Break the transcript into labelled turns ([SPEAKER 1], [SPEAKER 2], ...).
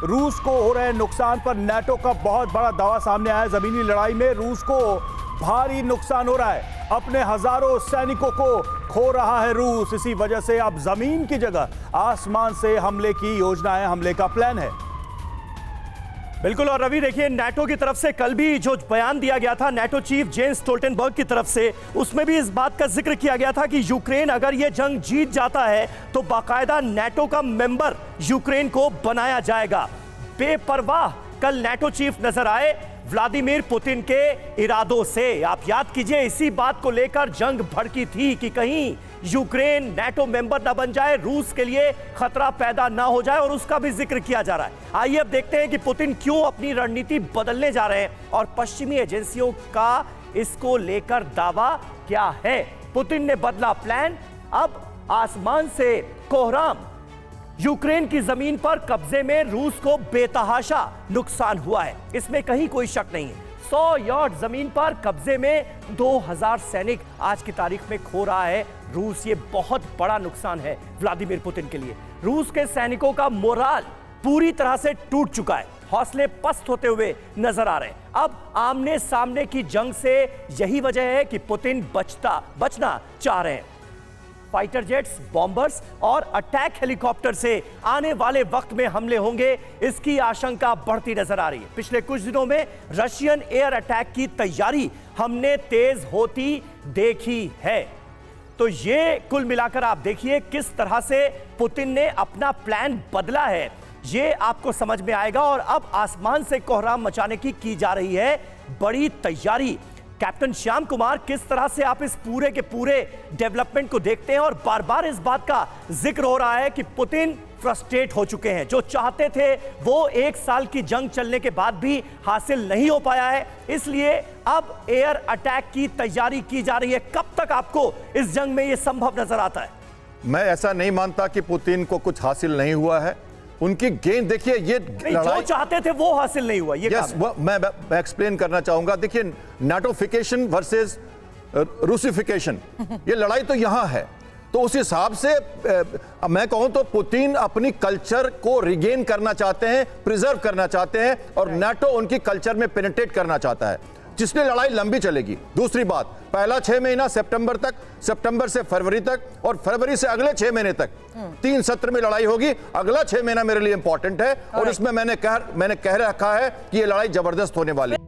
[SPEAKER 1] रूस को हो रहे नुकसान पर नाटो का बहुत बड़ा दावा सामने आया है। जमीनी लड़ाई में रूस को भारी नुकसान हो रहा है, अपने हजारों सैनिकों को खो रहा है रूस। इसी वजह से अब जमीन की जगह आसमान से हमले की योजना है, हमले का प्लान है।
[SPEAKER 2] बिल्कुल। और रवि देखिए, नाटो की तरफ से कल भी जो बयान दिया गया था नाटो चीफ जेन्स स्टोल्टनबर्ग की तरफ से, उसमें भी इस बात का जिक्र किया गया था कि यूक्रेन अगर ये जंग जीत जाता है तो बाकायदा नाटो का मेंबर यूक्रेन को बनाया जाएगा। बेपरवाह कल नाटो चीफ नजर आए व्लादिमीर पुतिन के इरादों से। आप याद कीजिए, इसी बात को लेकर जंग भड़की थी कि कहीं यूक्रेन नाटो मेंबर ना बन जाए, रूस के लिए खतरा पैदा ना हो जाए, और उसका भी जिक्र किया जा रहा है। आइए अब देखते हैं कि पुतिन क्यों अपनी रणनीति बदलने जा रहे हैं और पश्चिमी एजेंसियों का इसको लेकर दावा क्या है। पुतिन ने बदला प्लान, अब आसमान से कोहराम। यूक्रेन की जमीन पर कब्जे में रूस को बेतहाशा नुकसान हुआ है, इसमें कहीं कोई शक नहीं है। 100 यार्ड जमीन पर कब्जे में 2000 सैनिक आज की तारीख में खो रहा है रूस। ये बहुत बड़ा नुकसान है व्लादिमीर पुतिन के लिए। रूस के सैनिकों का मोराल पूरी तरह से टूट चुका है, हौसले पस्त होते हुए नजर आ रहे हैं। अब आमने सामने की जंग से यही वजह है कि पुतिन बचना चाह रहे हैं। फाइटर जेट्स, बॉम्बर्स और अटैक हेलीकॉप्टर से आने वाले वक्त में हमले होंगे, इसकी आशंका बढ़ती नजर आ रही है। पिछले कुछ दिनों में रशियन एयर अटैक की तैयारी हमने तेज होती देखी है। तो ये कुल मिलाकर आप देखिए किस तरह से पुतिन ने अपना प्लान बदला है, ये आपको समझ में आएगा। और अब आसमान से कोहराम मचाने की जा रही है बड़ी तैयारी। कैप्टन श्याम कुमार, किस तरह से आप इस पूरे के पूरे डेवलपमेंट को देखते हैं? और बार बार इस बात का जिक्र हो रहा है कि पुतिन फ्रस्ट्रेट हो चुके हैं, जो चाहते थे वो 1 साल की जंग चलने के बाद भी हासिल नहीं हो पाया है, इसलिए अब एयर अटैक की तैयारी की जा रही है। कब तक आपको इस जंग में यह संभव नजर आता है?
[SPEAKER 3] मैं ऐसा नहीं मानता कि पुतिन को कुछ हासिल नहीं हुआ है। उनकी गेंद देखिए, ये
[SPEAKER 2] जो चाहते थे वो हासिल नहीं हुआ।
[SPEAKER 3] मैं एक्सप्लेन करना चाहूंगा। देखिए, नाटोफिकेशन वर्सेस रूसिफिकेशन, ये लड़ाई तो यहां है। तो उस हिसाब से मैं कहूं तो पुतिन अपनी कल्चर को रिगेन करना चाहते हैं, प्रिजर्व करना चाहते हैं, और नाटो उनकी कल्चर में पेनिट्रेट करना चाहता है, जिसमें लड़ाई लंबी चलेगी। दूसरी बात, पहला 6 महीना सितंबर तक, सितंबर से फरवरी तक, और फरवरी से अगले 6 महीने तक 3 सत्र में लड़ाई होगी। अगला 6 महीना मेरे लिए इंपॉर्टेंट है, और इसमें मैंने कह रखा है कि यह लड़ाई जबरदस्त होने वाली है।